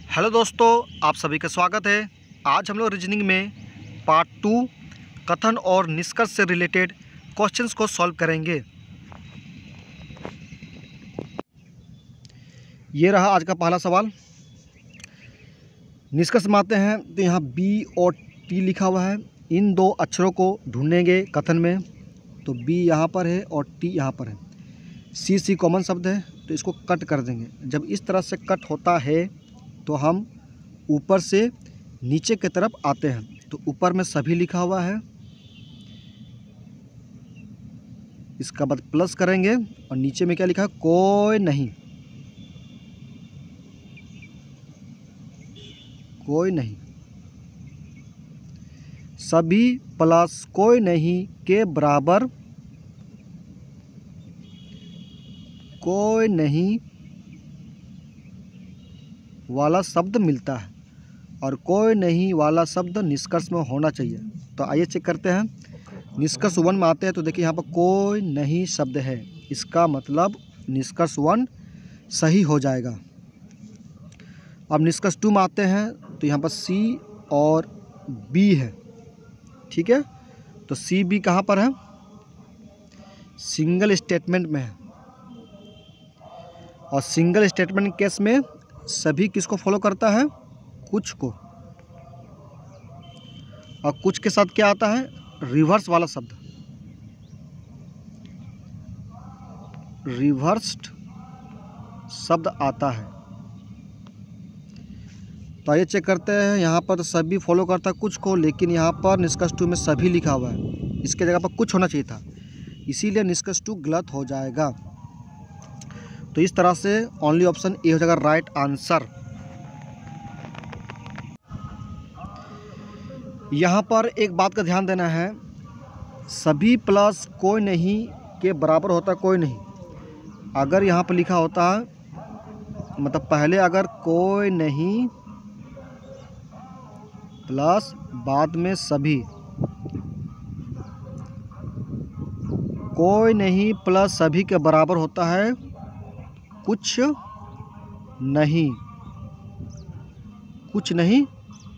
Hello दोस्तों, आप सभी का स्वागत है। आज हम लोग रीजनिंग में पार्ट 2 कथन और निष्कर्ष से रिलेटेड क्वेश्चंस को सॉल्व करेंगे। ये रहा आज का पहला सवाल। निष्कर्ष में आते हैं तो यहाँ बी और टी लिखा हुआ है। इन दो अक्षरों को ढूंढेंगे कथन में। तो बी यहाँ पर है और टी यहाँ पर है। सी कॉमन शब्द है तो इसको कट कर देंगे। जब इस तरह से कट होता है तो हम ऊपर से नीचे की तरफ आते हैं। तो ऊपर में सभी लिखा हुआ है, इसका बाद प्लस करेंगे और नीचे में क्या लिखा है, कोई नहीं, कोई नहीं। सभी प्लस कोई नहीं के बराबर कोई नहीं वाला शब्द मिलता है और कोई नहीं वाला शब्द निष्कर्ष में होना चाहिए। तो आइए चेक करते हैं। निष्कर्ष 1 में आते हैं तो देखिए यहाँ पर कोई नहीं शब्द है, इसका मतलब निष्कर्ष 1 सही हो जाएगा। अब निष्कर्ष 2 में आते हैं तो यहाँ पर सी और बी है, ठीक है। तो सी बी कहाँ पर है, सिंगल स्टेटमेंट में है। और सिंगल स्टेटमेंट केस में सभी किसको फॉलो करता है, कुछ को। और कुछ के साथ क्या आता है, रिवर्स वाला शब्द, रिवर्स्ड शब्द आता है। तो आइए चेक करते हैं। यहाँ पर सभी फॉलो करता है कुछ को, लेकिन यहाँ पर निष्कर्ष 2 में सभी लिखा हुआ है, इसके जगह पर कुछ होना चाहिए था, इसीलिए निष्कर्ष 2 गलत हो जाएगा। तो इस तरह से ओनली ऑप्शन ए हो जाएगा राइट आंसर। यहाँ पर एक बात का ध्यान देना है, सभी प्लस कोई नहीं के बराबर होता है कोई नहीं। अगर यहाँ पर लिखा होता है, मतलब पहले अगर कोई नहीं प्लस बाद में सभी, कोई नहीं प्लस सभी के बराबर होता है कुछ नहीं, कुछ नहीं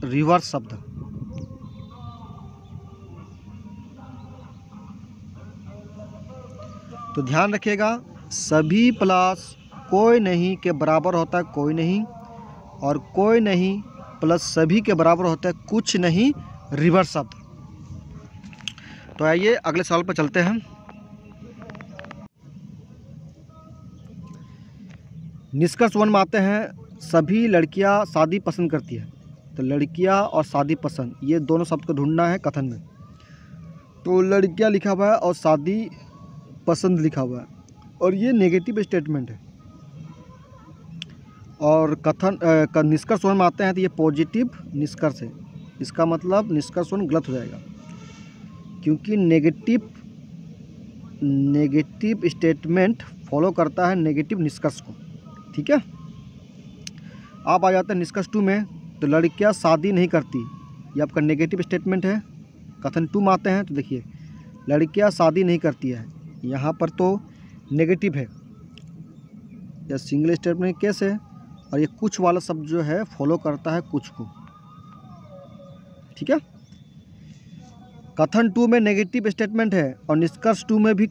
रिवर्स शब्द। तो ध्यान रखिएगा, सभी प्लस कोई नहीं के बराबर होता है कोई नहीं, और कोई नहीं प्लस सभी के बराबर होता है कुछ नहीं रिवर्स शब्द। तो आइए अगले सवाल पर चलते हैं। निष्कर्ष 1 में आते हैं, सभी लड़कियां शादी पसंद करती है। तो लड़कियां और शादी पसंद, ये दोनों शब्द को ढूंढना है कथन में। तो लड़कियां लिखा हुआ है और शादी पसंद लिखा हुआ है, और ये नेगेटिव स्टेटमेंट है। और कथन का निष्कर्ष 1 में आते हैं तो ये पॉजिटिव निष्कर्ष है, इसका मतलब निष्कर्ष 1 गलत हो जाएगा, क्योंकि नेगेटिव स्टेटमेंट फॉलो करता है नेगेटिव निष्कर्ष को, ठीक है। आप आ जाते हैं निष्कर्ष 2 में। तो लड़कियां शादी नहीं करती, ये आपका नेगेटिव स्टेटमेंट है। कथन 2 में आते हैं तो देखिए लड़कियां शादी नहीं करती है, यहाँ पर तो नेगेटिव है, यह सिंगल स्टेटमेंट केस है, और ये कुछ वाला शब्द जो है फॉलो करता है कुछ को, ठीक है। कथन 2 में नेगेटिव स्टेटमेंट है और निष्कर्ष 2 में भी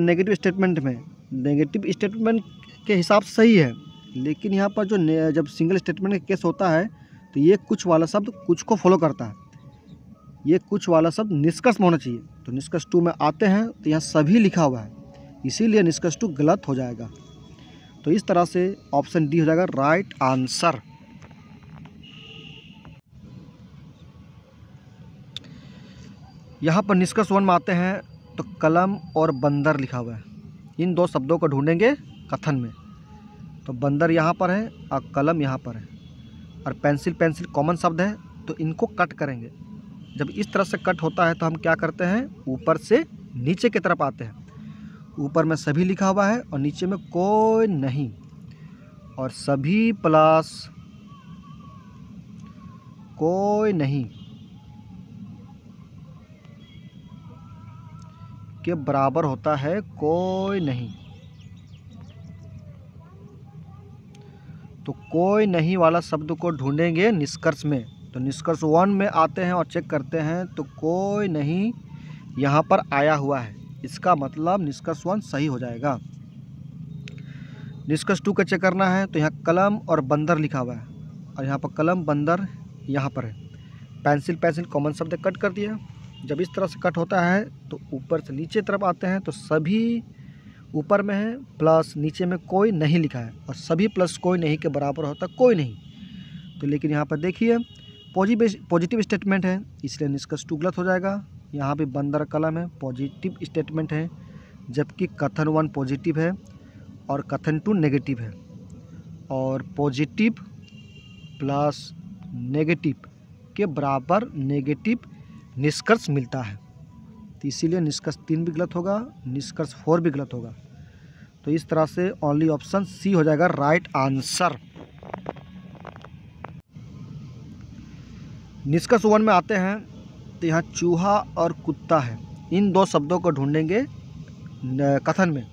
नेगेटिव स्टेटमेंट में, नेगेटिव स्टेटमेंट के हिसाब से सही है, लेकिन यहाँ पर जो जब सिंगल स्टेटमेंट का केस होता है तो ये कुछ वाला शब्द कुछ को फॉलो करता है, ये कुछ वाला शब्द निष्कर्ष में होना चाहिए। तो निष्कर्ष 2 में आते हैं तो यहाँ सभी लिखा हुआ है, इसीलिए निष्कर्ष 2 गलत हो जाएगा। तो इस तरह से ऑप्शन डी हो जाएगा राइट आंसर। यहाँ पर निष्कर्ष 1 में आते हैं तो कलम और बंदर लिखा हुआ है। इन दो शब्दों को ढूंढेंगे कथन में। तो बंदर यहाँ पर है और कलम यहाँ पर है, और पेंसिल कॉमन शब्द है, तो इनको कट करेंगे। जब इस तरह से कट होता है तो हम क्या करते हैं, ऊपर से नीचे की तरफ आते हैं। ऊपर में सभी लिखा हुआ है और नीचे में कोई नहीं, और सभी प्लस कोई नहीं के बराबर होता है कोई नहीं। तो कोई नहीं वाला शब्द को ढूंढेंगे निष्कर्ष में। तो निष्कर्ष 1 में आते हैं और चेक करते हैं तो कोई नहीं यहाँ पर आया हुआ है, इसका मतलब निष्कर्ष 1 सही हो जाएगा। निष्कर्ष 2 का चेक करना है तो यहाँ कलम और बंदर लिखा हुआ है और यहाँ पर कलम बंदर यहाँ पर है। पेंसिल पेंसिल कॉमन शब्द कट कर दिया। जब इस तरह से कट होता है तो ऊपर से नीचे तरफ आते हैं तो सभी ऊपर में है प्लस नीचे में कोई नहीं लिखा है और सभी प्लस कोई नहीं के बराबर होता कोई नहीं। तो लेकिन यहाँ पर देखिए पॉजिटिव स्टेटमेंट है, इसलिए निष्कर्ष 2 गलत हो जाएगा। यहाँ पे बंदर कलम है, पॉजिटिव स्टेटमेंट है, जबकि कथन 1 पॉजिटिव है और कथन 2 नेगेटिव है। और पॉजिटिव प्लस नेगेटिव के बराबर नेगेटिव निष्कर्ष मिलता है, तो इसीलिए निष्कर्ष 3 भी गलत होगा, निष्कर्ष 4 भी गलत होगा। तो इस तरह से ओनली ऑप्शन सी हो जाएगा राइट आंसर। निष्कर्ष 1 में आते हैं तो यहाँ चूहा और कुत्ता है, इन दो शब्दों को ढूंढेंगे कथन में।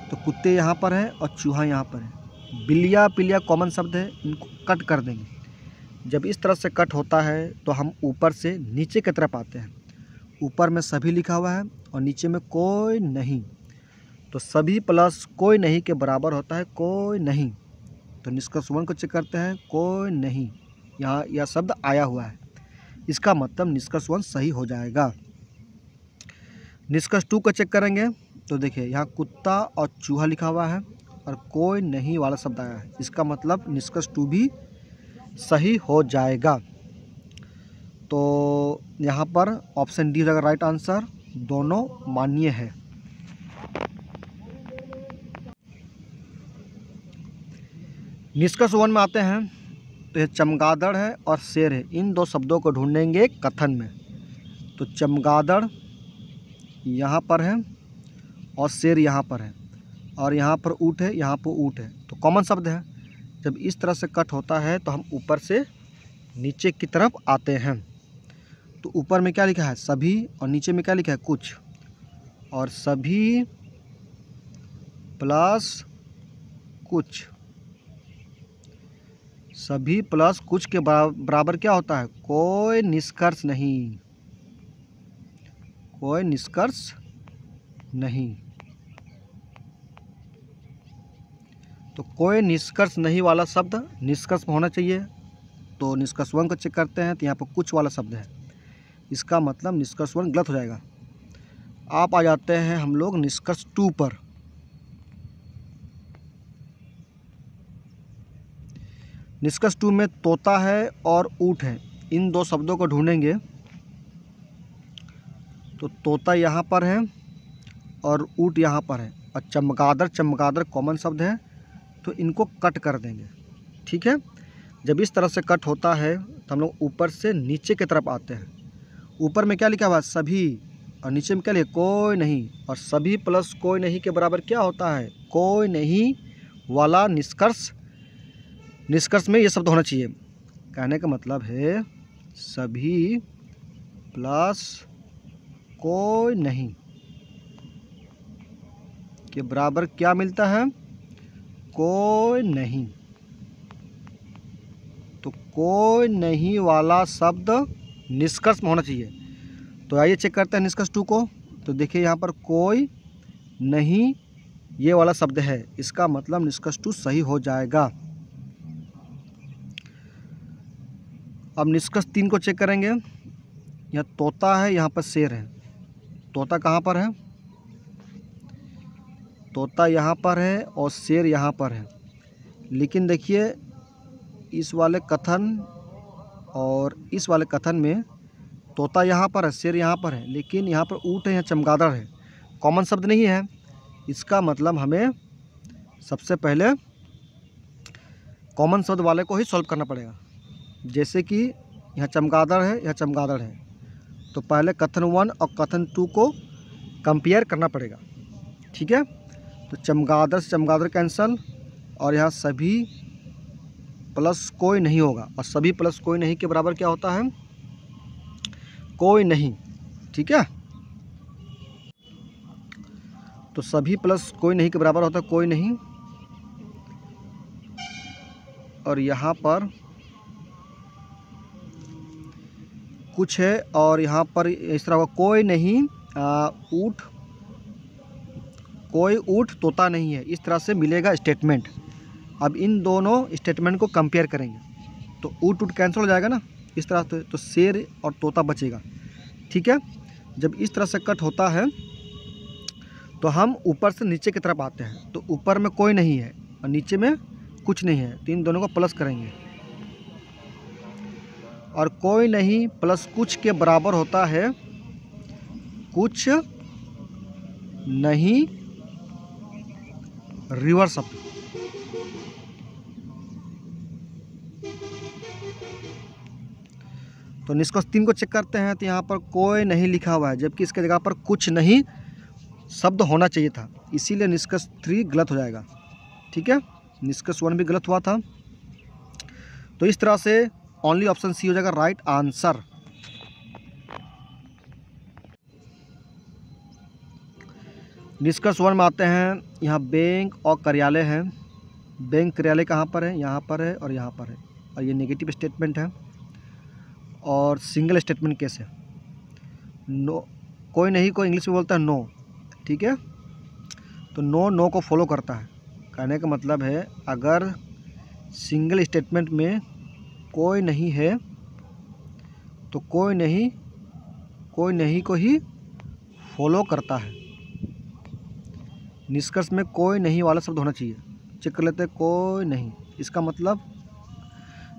तो कुत्ते यहाँ पर हैं और चूहा यहाँ पर है। बिल्लिया पिलिया कॉमन शब्द है, इनको कट कर देंगे। जब इस तरह से कट होता है तो हम ऊपर से नीचे की तरफ आते हैं। ऊपर में सभी लिखा हुआ है और नीचे में कोई नहीं, तो सभी प्लस कोई नहीं के बराबर होता है कोई नहीं। तो निष्कर्ष 1 को चेक करते हैं, कोई नहीं यहाँ यह शब्द आया हुआ है, इसका मतलब निष्कर्ष 1 सही हो जाएगा। निष्कर्ष 2 को चेक करेंगे तो देखिए यहाँ कुत्ता और चूहा लिखा हुआ है और कोई नहीं वाला शब्द आया है, इसका मतलब निष्कर्ष 2 भी सही हो जाएगा। तो यहाँ पर ऑप्शन डी रहेगा राइट आंसर, दोनों मान्य है। निष्कर्ष 1 में आते हैं तो ये चमगादड़ है और शेर है, इन दो शब्दों को ढूंढेंगे कथन में। तो चमगादड़ यहाँ पर है और शेर यहाँ पर है और यहाँ पर ऊँट है, यहाँ पर ऊँट है, तो कॉमन शब्द है। जब इस तरह से कट होता है तो हम ऊपर से नीचे की तरफ आते हैं। तो ऊपर में क्या लिखा है सभी और नीचे में क्या लिखा है कुछ, और सभी प्लस कुछ, सभी प्लस कुछ के बराबर क्या होता है कोई निष्कर्ष नहीं, कोई निष्कर्ष नहीं। तो कोई निष्कर्ष नहीं वाला शब्द निष्कर्ष में होना चाहिए। तो निष्कर्ष 1 को चेक करते हैं तो यहाँ पर कुछ वाला शब्द है, इसका मतलब निष्कर्ष 1 गलत हो जाएगा। आप आ जाते हैं हम लोग निष्कर्ष 2 पर। निष्कर्ष 2 में तोता है और ऊँट है, इन दो शब्दों को ढूंढेंगे। तो तोता यहाँ पर है और ऊँट यहाँ पर है और चमगादड़ कॉमन शब्द है, तो इनको कट कर देंगे। ठीक है, जब इस तरह से कट होता है तो हम लोग ऊपर से नीचे की तरफ आते हैं। ऊपर में क्या लिखा हुआ है सभी और नीचे में क्या लिखा कोई नहीं, और सभी प्लस कोई नहीं के बराबर क्या होता है कोई नहीं वाला निष्कर्ष। निष्कर्ष में ये शब्द होना चाहिए। कहने का मतलब है सभी प्लस कोई नहीं के बराबर क्या मिलता है कोई नहीं। तो कोई नहीं वाला शब्द निष्कर्ष में होना चाहिए। तो आइए चेक करते हैं निष्कर्ष 2 को। तो देखिए यहाँ पर कोई नहीं ये वाला शब्द है, इसका मतलब निष्कर्ष 2 सही हो जाएगा। अब निष्कर्ष 3 को चेक करेंगे। यहाँ तोता है, यहाँ पर शेर है। तोता कहाँ पर है, तोता यहाँ पर है और शेर यहाँ पर है। लेकिन देखिए इस वाले कथन और इस वाले कथन में तोता यहाँ पर है, शेर यहाँ पर है, लेकिन यहाँ पर ऊँट है, यहाँ चमगादड़ है, कॉमन शब्द नहीं है। इसका मतलब हमें सबसे पहले कॉमन शब्द वाले को ही सॉल्व करना पड़ेगा। जैसे कि यहाँ चमगादड़ है, यहाँ चमगादड़ है, तो पहले कथन 1 और कथन 2 को कंपेयर करना पड़ेगा। ठीक है, तो चमगादड़ से चमगादड़ कैंसल और यहाँ सभी प्लस कोई नहीं होगा, और सभी प्लस कोई नहीं के बराबर क्या होता है कोई नहीं। ठीक है, तो सभी प्लस कोई नहीं के बराबर होता है कोई नहीं। और यहाँ पर कुछ है और यहाँ पर इस तरह का कोई नहीं ऊँट तोता नहीं है, इस तरह से मिलेगा स्टेटमेंट। अब इन दोनों स्टेटमेंट को कंपेयर करेंगे तो ऊँट कैंसिल हो जाएगा ना इस तरह से, तो शेर और तोता बचेगा। ठीक है, जब इस तरह से कट होता है तो हम ऊपर से नीचे की तरफ आते हैं, तो ऊपर में कोई नहीं है और नीचे में कुछ नहीं है, तो इन दोनों को प्लस करेंगे और कोई नहीं प्लस कुछ के बराबर होता है कुछ नहीं रिवर्स शब्द। तो निष्कर्ष 3 को चेक करते हैं, तो यहाँ पर कोई नहीं लिखा हुआ है, जबकि इसके जगह पर कुछ नहीं शब्द होना चाहिए था, इसीलिए निष्कर्ष 3 गलत हो जाएगा। ठीक है, निष्कर्ष 1 भी गलत हुआ था। तो इस तरह से ओनली ऑप्शन सी हो जाएगा राइट आंसर। निष्कर्ष 1 में आते हैं, यहाँ बैंक और कार्यालय है। बैंक कार्यालय कहाँ पर है? यहाँ पर है और यहाँ पर है, और ये नेगेटिव स्टेटमेंट है और सिंगल स्टेटमेंट केस है। नो कोई नहीं को इंग्लिश में बोलता है नो। ठीक है, तो नो को फॉलो करता है। कहने का मतलब है अगर सिंगल स्टेटमेंट में कोई नहीं है तो कोई नहीं को ही फॉलो करता है। निष्कर्ष में कोई नहीं वाला शब्द होना चाहिए। चेक कर लेते हैं, कोई नहीं, इसका मतलब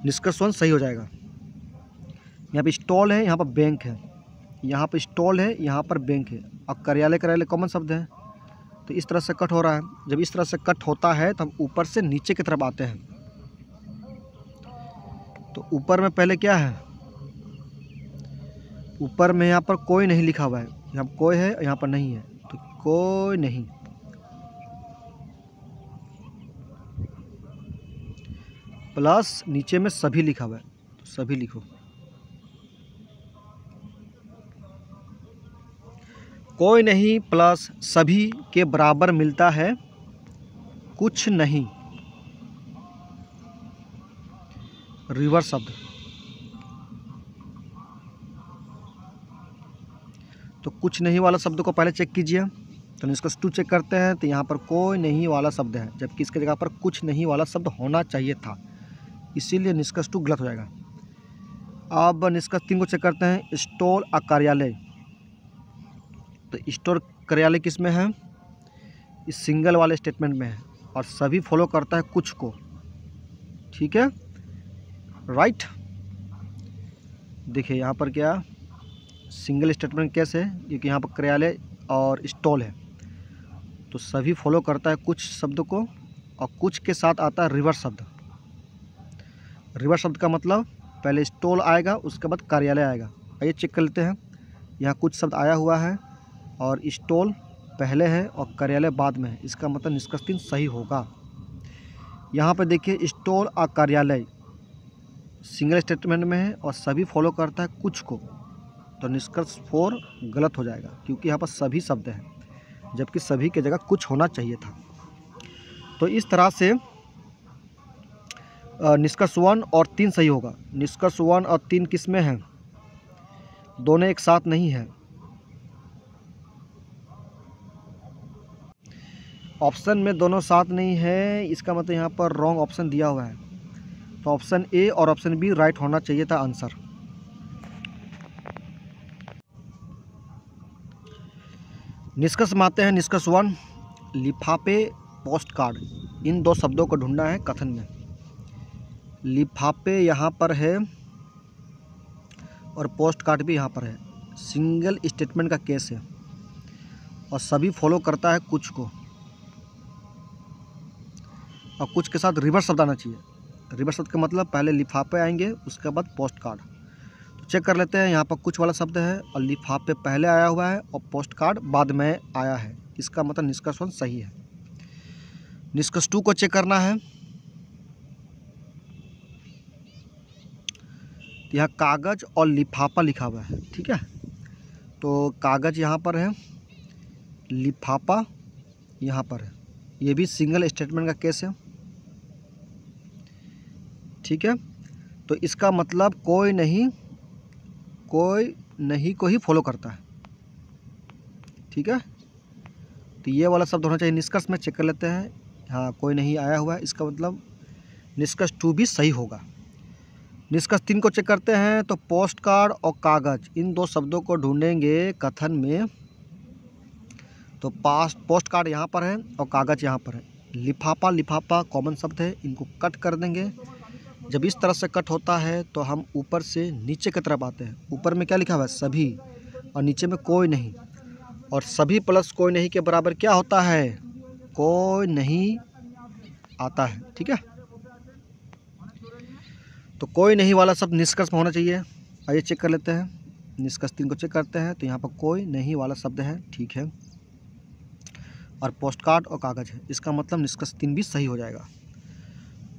निष्कर्ष 1 सही हो जाएगा। यहाँ पे स्टॉल है, यहाँ पर बैंक है, यहाँ पर स्टॉल है, यहाँ पर बैंक है, और कार्यालय कॉमन शब्द है, तो इस तरह से कट हो रहा है। जब इस तरह से कट होता है तो हम ऊपर से नीचे की तरफ आते हैं। तो ऊपर में पहले क्या है? ऊपर में यहाँ पर कोई नहीं लिखा हुआ है, यहाँ पर कोई है, यहाँ पर नहीं है, तो कोई नहीं। प्लस नीचे में सभी लिखा हुआ है, तो सभी लिखो। कोई नहीं प्लस सभी के बराबर मिलता है कुछ नहीं रिवर्स शब्द। तो कुछ नहीं वाला शब्द को पहले चेक कीजिए। तो निष्कर्ष 2 चेक करते हैं, तो यहाँ पर कोई नहीं वाला शब्द है, जबकि इसके जगह पर कुछ नहीं वाला शब्द होना चाहिए था, इसीलिए निष्कर्ष 2 गलत हो जाएगा। अब निष्कर्ष 3 को चेक करते हैं, स्टोर और कार्यालय। तो स्टोर कार्यालय किस में है? इस सिंगल वाले स्टेटमेंट में है, और सभी फॉलो करता है कुछ को। ठीक है, राइट। देखिए यहाँ पर क्या सिंगल स्टेटमेंट कैसे है, क्योंकि यहाँ पर कार्यालय और स्टॉल है, तो सभी फॉलो करता है कुछ शब्द को, और कुछ के साथ आता है रिवर्स शब्द। रिवर्स शब्द का मतलब पहले स्टॉल आएगा, उसके बाद कार्यालय आएगा। आइए चेक कर लेते हैं, यहाँ कुछ शब्द आया हुआ है और स्टॉल पहले है और कार्यालय बाद में है, इसका मतलब निष्कर्ष 3 सही होगा। यहाँ पर देखिए स्टॉल और कार्यालय सिंगल स्टेटमेंट में है और सभी फॉलो करता है कुछ को, तो निष्कर्ष 4 गलत हो जाएगा, क्योंकि यहाँ पर सभी शब्द हैं, जबकि सभी की जगह कुछ होना चाहिए था। तो इस तरह से निष्कर्ष 1 और 3 सही होगा। निष्कर्ष 1 और 3 किस में है? दोनों एक साथ नहीं है। ऑप्शन में दोनों साथ नहीं है, इसका मतलब यहाँ पर रॉन्ग ऑप्शन दिया हुआ है, तो ऑप्शन ए और ऑप्शन बी राइट होना चाहिए था आंसर। निष्कर्ष में आते हैं, निष्कर्ष 1 लिफाफे पोस्ट कार्ड। इन दो शब्दों को ढूंढना है कथन में। लिफाफे यहाँ पर है और पोस्ट कार्ड भी यहाँ पर है, सिंगल स्टेटमेंट का केस है और सभी फॉलो करता है कुछ को, और कुछ के साथ रिवर्स शब्द आना चाहिए। रिवर्स शब्द का मतलब पहले लिफाफे आएंगे, उसके बाद पोस्ट कार्ड। तो चेक कर लेते हैं, यहाँ पर कुछ वाला शब्द है और लिफाफे पहले आया हुआ है और पोस्ट कार्ड बाद में आया है, इसका मतलब निष्कर्ष 1 सही है। निष्कर्ष 2 को चेक करना है। यहाँ कागज़ और लिफाफा लिखा हुआ है, ठीक है, तो कागज़ यहाँ पर है, लिफाफा यहाँ पर है, ये भी सिंगल स्टेटमेंट का केस है। ठीक है। तो इसका मतलब कोई नहीं को ही फॉलो करता है, ठीक है। तो ये वाला शब्द होना चाहिए निष्कर्ष में। चेक कर लेते हैं, हाँ कोई नहीं आया हुआ है, इसका मतलब निष्कर्ष 2 भी सही होगा। निष्कर्ष 3 को चेक करते हैं। तो पोस्ट कार्ड और कागज़, इन 2 शब्दों को ढूंढेंगे कथन में। तो पोस्ट कार्ड यहाँ पर है और कागज़ यहाँ पर है। लिफाफा कॉमन शब्द है, इनको कट कर देंगे। जब इस तरह से कट होता है तो हम ऊपर से नीचे की तरफ आते हैं। ऊपर में क्या लिखा हुआ है? सभी, और नीचे में कोई नहीं। और सभी प्लस कोई नहीं के बराबर क्या होता है? कोई नहीं आता है, ठीक है। तो कोई नहीं वाला शब्द निष्कर्ष में होना चाहिए। आइए चेक कर लेते हैं, निष्कर्ष 3 को चेक करते हैं। तो यहाँ पर कोई नहीं वाला शब्द है, ठीक है। और पोस्ट कार्ड और कागज़ है, इसका मतलब निष्कर्ष 3 भी सही हो जाएगा।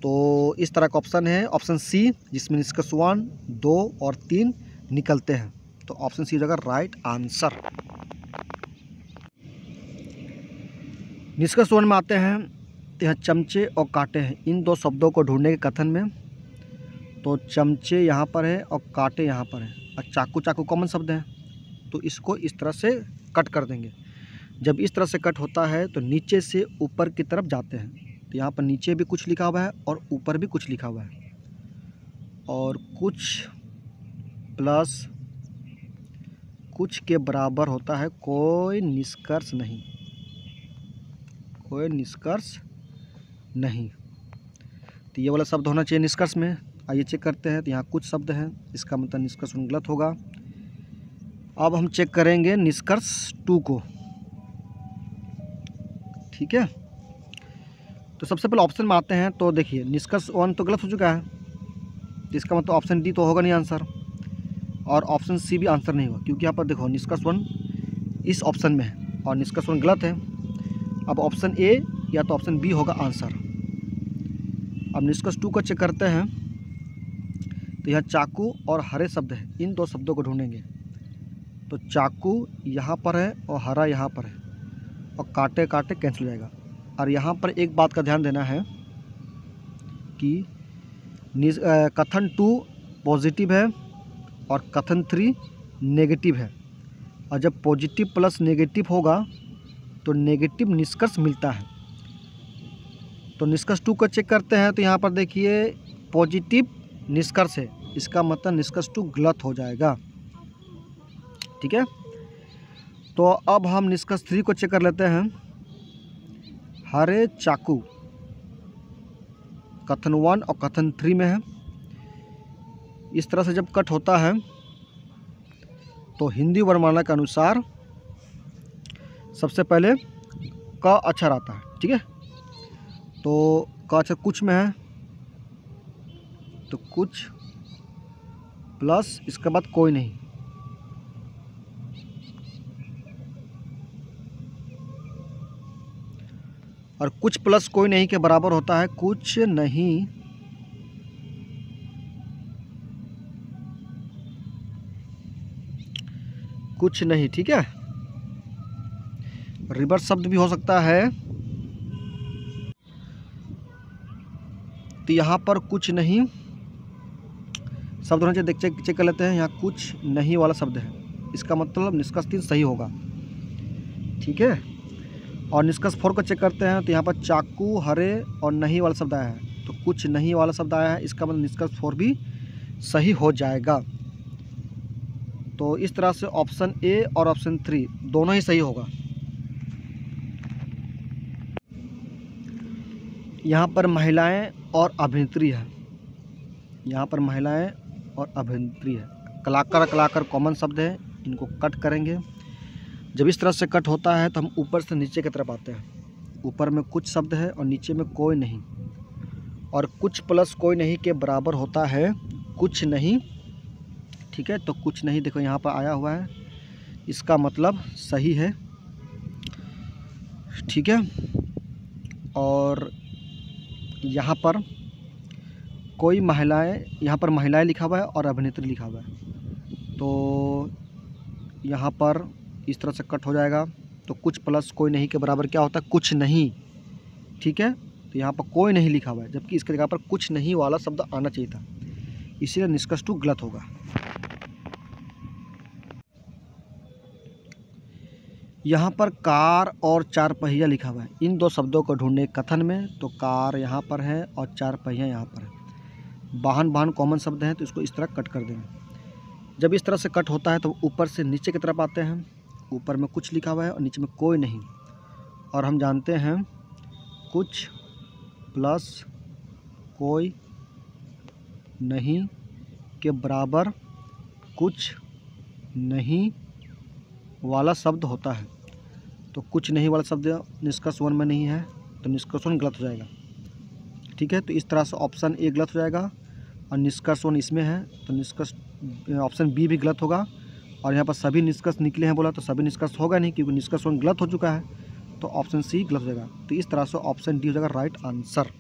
तो इस तरह का ऑप्शन है ऑप्शन सी, जिसमें निष्कर्ष 1, 2 और 3 निकलते हैं। तो ऑप्शन सी हो जाएगा राइट आंसर। निष्कर्ष 1 में आते हैं। तो यहाँ चमचे और कांटे हैं, इन 2 शब्दों को ढूंढने के कथन में। तो चमचे यहाँ पर है और कांटे यहाँ पर है, और चाकू कॉमन शब्द है। तो इसको इस तरह से कट कर देंगे। जब इस तरह से कट होता है तो नीचे से ऊपर की तरफ जाते हैं। तो यहाँ पर नीचे भी कुछ लिखा हुआ है और ऊपर भी कुछ लिखा हुआ है, और कुछ प्लस कुछ के बराबर होता है कोई निष्कर्ष नहीं, कोई निष्कर्ष नहीं। तो ये वाला शब्द होना चाहिए निष्कर्ष में। आइए चेक करते हैं। तो यहाँ कुछ शब्द हैं, इसका मतलब निष्कर्ष गलत होगा। अब हम चेक करेंगे निष्कर्ष 2 को, ठीक है। तो सबसे पहले ऑप्शन में आते हैं। तो देखिए निष्कर्ष 1 तो गलत हो चुका है, इसका मतलब ऑप्शन डी तो होगा नहीं आंसर, और ऑप्शन सी भी आंसर नहीं होगा, क्योंकि यहाँ पर देखो निष्कर्ष 1 इस ऑप्शन में है और निष्कर्ष 1 गलत है। अब ऑप्शन ए या तो ऑप्शन बी होगा आंसर। अब निष्कर्ष 2 को चेक करते हैं। तो यहाँ चाकू और हरे शब्द है, इन 2 शब्दों को ढूंढेंगे। तो चाकू यहाँ पर है और हरा यहाँ पर है, और काटे काटे कैंसिल हो जाएगा। और यहाँ पर एक बात का ध्यान देना है कि कथन 2 पॉजिटिव है और कथन 3 नेगेटिव है। और जब पॉजिटिव प्लस नेगेटिव होगा तो नेगेटिव निष्कर्ष मिलता है। तो निष्कर्ष 2 को चेक करते हैं। तो यहाँ पर देखिए पॉजिटिव निष्कर्ष है, इसका मतलब निष्कर्ष 2 गलत हो जाएगा, ठीक है। तो अब हम निष्कर्ष 3 को चेक कर लेते हैं। हरे चाकू कथन 1 और कथन 3 में है। इस तरह से जब कट होता है तो हिंदी वर्णमाला के अनुसार सबसे पहले क अक्षर आता है, ठीक है। तो क अक्षर कुछ में है, तो कुछ प्लस इसके बाद कोई नहीं। और कुछ प्लस कोई नहीं के बराबर होता है कुछ नहीं। कुछ नहीं, ठीक है। रिवर्स शब्द भी हो सकता है। तो यहाँ पर कुछ नहीं शब्द होना चाहिए। चेक कर लेते हैं। यहाँ कुछ नहीं वाला शब्द है, इसका मतलब निष्कर्ष 3 सही होगा, ठीक है। और निष्कर्ष 4 को चेक करते हैं। तो यहाँ पर चाकू हरे और नहीं वाला शब्द आया है, तो कुछ नहीं वाला शब्द आया है, इसका मतलब निष्कर्ष 4 भी सही हो जाएगा। तो इस तरह से ऑप्शन ए और ऑप्शन 3 दोनों ही सही होगा। यहाँ पर महिलाएं और अभिनेत्री है, यहाँ पर महिलाएं और अभिनेत्री है। कलाकार कॉमन शब्द है, इनको कट करेंगे। जब इस तरह से कट होता है तो हम ऊपर से नीचे की तरफ आते हैं। ऊपर में कुछ शब्द है और नीचे में कोई नहीं, और कुछ प्लस कोई नहीं के बराबर होता है कुछ नहीं, ठीक है। तो कुछ नहीं देखो यहाँ पर आया हुआ है, इसका मतलब सही है, ठीक है। और यहाँ पर कोई महिलाएं, यहाँ पर महिलाएं लिखा हुआ है और अभिनेत्री लिखा हुआ है, तो यहाँ पर इस तरह से कट हो जाएगा। तो कुछ प्लस कोई नहीं के बराबर क्या होता है कुछ नहीं, ठीक है। तो यहाँ पर कोई नहीं लिखा हुआ है, जबकि इसके जगह पर कुछ नहीं वाला शब्द आना चाहिए था, इसीलिए निष्कर्ष 2 गलत होगा। यहाँ पर कार और 4 पहिया लिखा हुआ है, इन 2 शब्दों को ढूंढने कथन में। तो कार यहाँ पर है और 4 पहिया यहाँ पर है। वाहन कॉमन शब्द है, तो इसको इस तरह कट कर देंगे। जब इस तरह से कट होता है तो ऊपर से नीचे की तरफ आते हैं। ऊपर में कुछ लिखा हुआ है और नीचे में कोई नहीं, और हम जानते हैं कुछ प्लस कोई नहीं के बराबर कुछ नहीं वाला शब्द होता है। तो कुछ नहीं वाला शब्द निष्कर्ष 1 में नहीं है, तो निष्कर्ष 1 गलत हो जाएगा। ठीक है, तो इस तरह से ऑप्शन ए गलत हो जाएगा और निष्कर्ष 1 इसमें है, तो निष्कर्ष ऑप्शन बी भी गलत होगा। और यहाँ पर सभी निष्कर्ष निकले हैं बोला, तो सभी निष्कर्ष होगा नहीं, क्योंकि निष्कर्ष 1 गलत हो चुका है, तो ऑप्शन सी गलत हो जाएगा। तो इस तरह से ऑप्शन डी हो जाएगा राइट आंसर।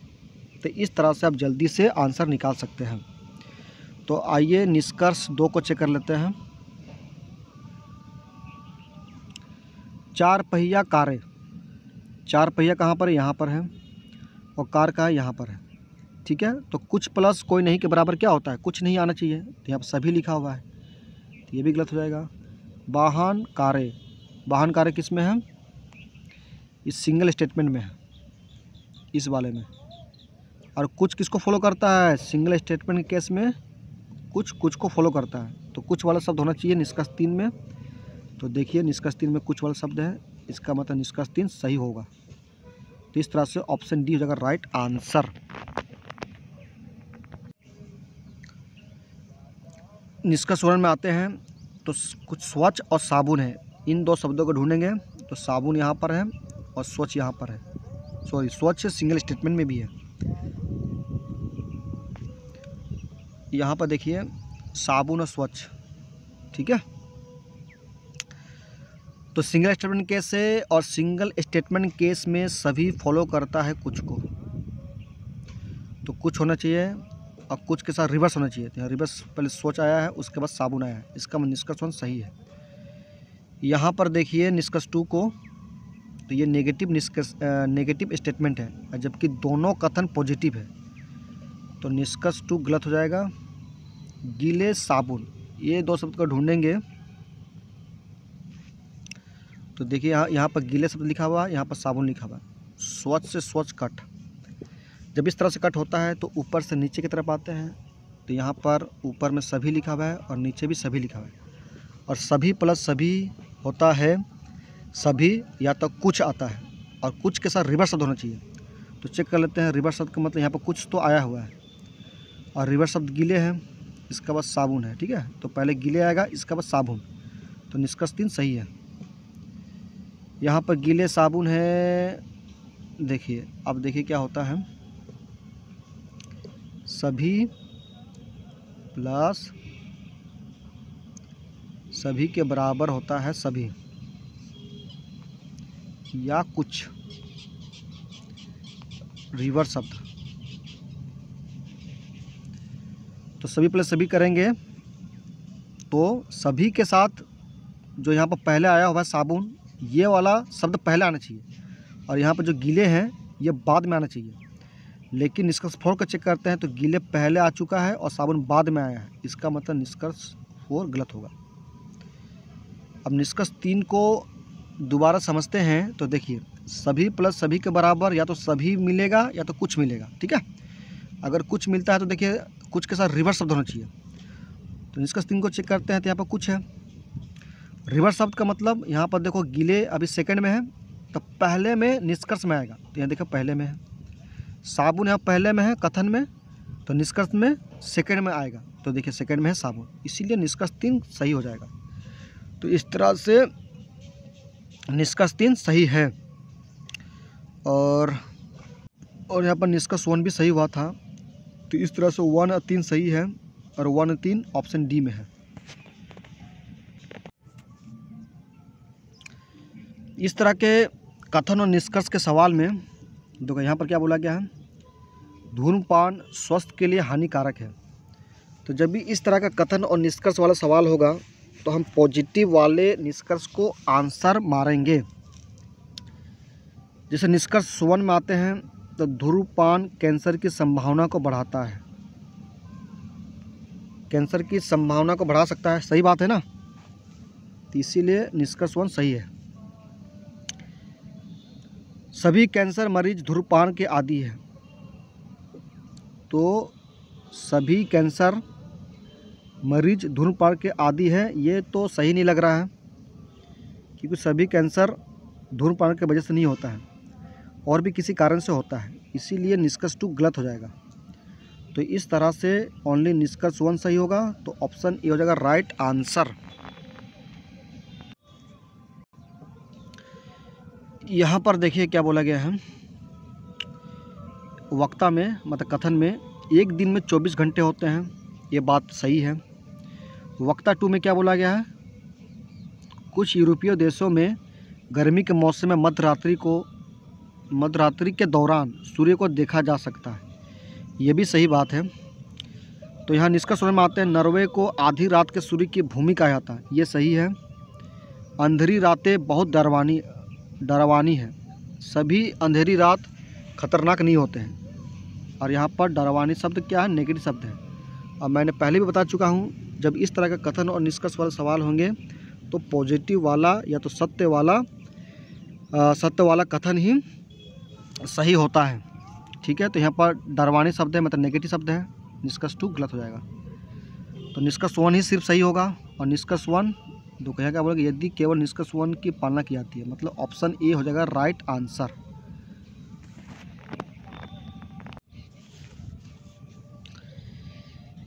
तो इस तरह से आप जल्दी से आंसर निकाल सकते हैं। तो आइए निष्कर्ष 2 को चेक कर लेते हैं। 4 पहिया कारें, 4 पहिया कहाँ पर है? यहाँ पर है, और कार का है यहाँ पर है। ठीक है, तो कुछ प्लस कोई नहीं के बराबर क्या होता है? कुछ नहीं आना चाहिए, तो यहाँ पर सभी लिखा हुआ है, तो ये भी गलत हो जाएगा। वाहन कारें किस में है? इस सिंगल स्टेटमेंट में है, इस वाले में। और कुछ किसको फॉलो करता है? सिंगल स्टेटमेंट के केस में कुछ को फॉलो करता है, तो कुछ वाला शब्द होना चाहिए निष्कर्ष 3 में। तो देखिए निष्कर्ष 3 में कुछ वाला शब्द है, इसका मतलब निष्कर्ष 3 सही होगा। तो इस तरह से ऑप्शन डी हो जाएगा राइट आंसर। निष्कर्ष 1 में आते हैं, तो कुछ स्वच्छ और साबुन है, इन 2 शब्दों को ढूंढेंगे। तो साबुन यहाँ पर है और स्वच्छ यहाँ पर है। सॉरी, स्वच्छ सिंगल स्टेटमेंट में भी है। यहाँ पर देखिए साबुन और स्वच्छ, ठीक है। तो सिंगल स्टेटमेंट केस है, और सिंगल स्टेटमेंट केस में सभी फॉलो करता है कुछ को, तो कुछ होना चाहिए और कुछ के साथ रिवर्स होना चाहिए। तो रिवर्स पहले स्वच्छ आया है, उसके बाद साबुन आया है, इसका निष्कर्ष 1 सही है। यहाँ पर देखिए निष्कर्ष 2 को, तो ये नेगेटिव स्टेटमेंट है, जबकि दोनों कथन पॉजिटिव है, तो निष्कर्ष 2 गलत हो जाएगा। गीले साबुन, ये 2 शब्द को ढूंढेंगे। तो देखिए यहाँ पर गीले शब्द लिखा हुआ है, यहाँ पर साबुन लिखा हुआ है। स्वच्छ से स्वच्छ कट, जब इस तरह से कट होता है तो ऊपर से नीचे की तरफ आते हैं। तो यहाँ पर ऊपर में सभी लिखा हुआ है और नीचे भी सभी लिखा हुआ है, और सभी प्लस सभी होता है सभी, या तो कुछ आता है, और कुछ के साथ रिवर्स शब्द होना चाहिए। तो चेक कर लेते हैं रिवर्स शब्द का मतलब, यहाँ पर कुछ तो आया हुआ है, और रिवर्स शब्द गीले हैं, इसका बाद साबुन है। ठीक है, तो पहले गीले आएगा, इसका बाद साबुन, तो निष्कर्ष 3 सही है। यहाँ पर गीले साबुन है, देखिए अब देखिए क्या होता है, सभी प्लस सभी के बराबर होता है सभी, या कुछ रिवर्स शब्द। तो सभी प्लस सभी करेंगे, तो सभी के साथ जो यहाँ पर पहले आया हुआ है साबुन, ये वाला शब्द पहले आना चाहिए, और यहाँ पर जो गीले हैं ये बाद में आना चाहिए। लेकिन निष्कर्ष 4 का चेक करते हैं, तो गीले पहले आ चुका है और साबुन बाद में आया है, इसका मतलब निष्कर्ष 4 गलत होगा। अब निष्कर्ष 3 को दोबारा समझते हैं। तो देखिए सभी प्लस सभी के बराबर या तो सभी मिलेगा या तो कुछ मिलेगा। ठीक है, अगर कुछ मिलता है तो देखिए कुछ के साथ रिवर्स शब्द होना चाहिए। तो निष्कर्ष 3 को चेक करते हैं, तो यहाँ पर कुछ है, रिवर्स शब्द का मतलब यहाँ पर देखो गीले अभी सेकंड में है, तो पहले में निष्कर्ष में आएगा। तो यहाँ देखो पहले में है, साबुन यहाँ पहले में है कथन में, तो निष्कर्ष में सेकंड में आएगा। तो देखिए सेकंड में है साबुन, इसीलिए निष्कर्ष 3 सही हो जाएगा। तो इस तरह से निष्कर्ष 3 सही है, और यहाँ पर निष्कर्ष 1 भी सही हुआ था। तो इस तरह से 1 और 3 सही है, और 1 और 3 ऑप्शन डी में है। इस तरह के कथन और निष्कर्ष के सवाल में देखो यहाँ पर क्या बोला गया है, धूम्रपान स्वास्थ्य के लिए हानिकारक है। तो जब भी इस तरह का कथन और निष्कर्ष वाला सवाल होगा, तो हम पॉजिटिव वाले निष्कर्ष को आंसर मारेंगे। जैसे निष्कर्ष 1 में आते हैं, तो धूम्रपान कैंसर की संभावना को बढ़ाता है। कैंसर की संभावना को बढ़ा सकता है, सही बात है ना। तो इसीलिए निष्कर्ष 1 सही है। सभी कैंसर मरीज धूम्रपान के आदी हैं। तो सभी कैंसर मरीज धूम्रपान के आदी हैं, ये तो सही नहीं लग रहा है, क्योंकि सभी कैंसर धूम्रपान की वजह से नहीं होता है, और भी किसी कारण से होता है। इसीलिए निष्कर्ष 2 गलत हो जाएगा। तो इस तरह से ओनली निष्कर्ष 1 सही होगा। तो ऑप्शन ए हो जाएगा राइट आंसर। यहाँ पर देखिए क्या बोला गया है वक्ता में, मतलब कथन में, एक दिन में 24 घंटे होते हैं, ये बात सही है। वक्ता 2 में क्या बोला गया है, कुछ यूरोपीय देशों में गर्मी के मौसम में मध्यरात्रि के दौरान सूर्य को देखा जा सकता है, ये भी सही बात है। तो यहाँ निष्कर्ष में आते हैं, नॉर्वे को आधी रात के सूर्य की भूमि कहा जाता है, ये सही है। अंधेरी रातें बहुत डरवानी है, सभी अंधेरी रात खतरनाक नहीं होते हैं। और यहाँ पर डरवानी शब्द क्या है, नेगेटिव शब्द है। अब मैंने पहले भी बता चुका हूँ, जब इस तरह का कथन और निष्कर्ष वाले सवाल होंगे तो पॉजिटिव वाला या तो सत्य वाला कथन ही सही होता है, ठीक है। तो यहाँ पर डरवानी शब्द है, मतलब नेगेटिव शब्द है, निष्कर्ष 2 गलत हो जाएगा। तो निष्कर्ष 1 ही सिर्फ सही होगा। और निष्कर्ष 1 तो क्या बोलेगा, यदि केवल निष्कर्ष 1 की पालना की जाती है, मतलब ऑप्शन ए हो जाएगा राइट आंसर।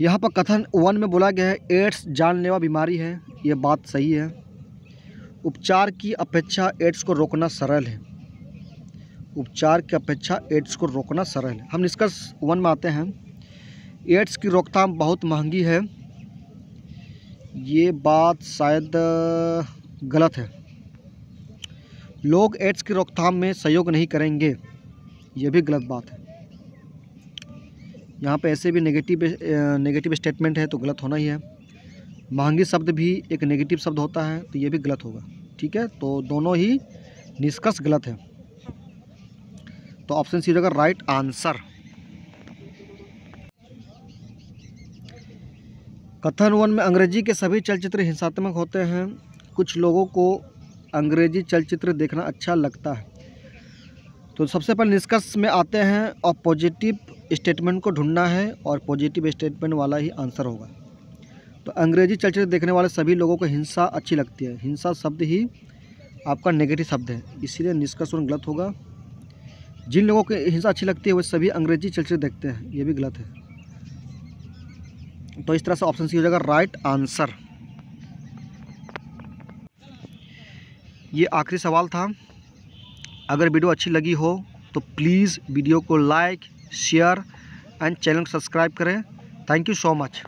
यहाँ पर कथन 1 में बोला गया है, एड्स जानलेवा बीमारी है, ये बात सही है। उपचार की अपेक्षा एड्स को रोकना सरल है। उपचार की अपेक्षा एड्स को रोकना सरल है। हम निष्कर्ष 1 में आते हैं, एड्स की रोकथाम बहुत महंगी है, ये बात शायद गलत है। लोग एड्स की रोकथाम में सहयोग नहीं करेंगे, ये भी गलत बात है। यहाँ पे ऐसे भी नेगेटिव स्टेटमेंट है, तो गलत होना ही है। महंगी शब्द भी एक नेगेटिव शब्द होता है, तो ये भी गलत होगा, ठीक है। तो दोनों ही निष्कर्ष गलत है। तो ऑप्शन सी होगा राइट आंसर। कथन 1 में अंग्रेजी के सभी चलचित्र हिंसात्मक होते हैं। कुछ लोगों को अंग्रेजी चलचित्र देखना अच्छा लगता है। तो सबसे पहले निष्कर्ष में आते हैं और पॉजिटिव स्टेटमेंट को ढूंढना है, और पॉजिटिव स्टेटमेंट वाला ही आंसर होगा। तो अंग्रेजी चलचित्र देखने वाले सभी लोगों को हिंसा अच्छी लगती है, हिंसा शब्द ही आपका नेगेटिव शब्द है, इसीलिए निष्कर्ष 1 गलत होगा। जिन लोगों को हिंसा अच्छी लगती है वे सभी अंग्रेजी चलचित्र देखते हैं, ये भी गलत है। तो इस तरह से ऑप्शन सी हो जाएगा राइट आंसर। ये आखिरी सवाल था। अगर वीडियो अच्छी लगी हो तो प्लीज़ वीडियो को लाइक, शेयर एंड चैनल को सब्सक्राइब करें। Thank you so much.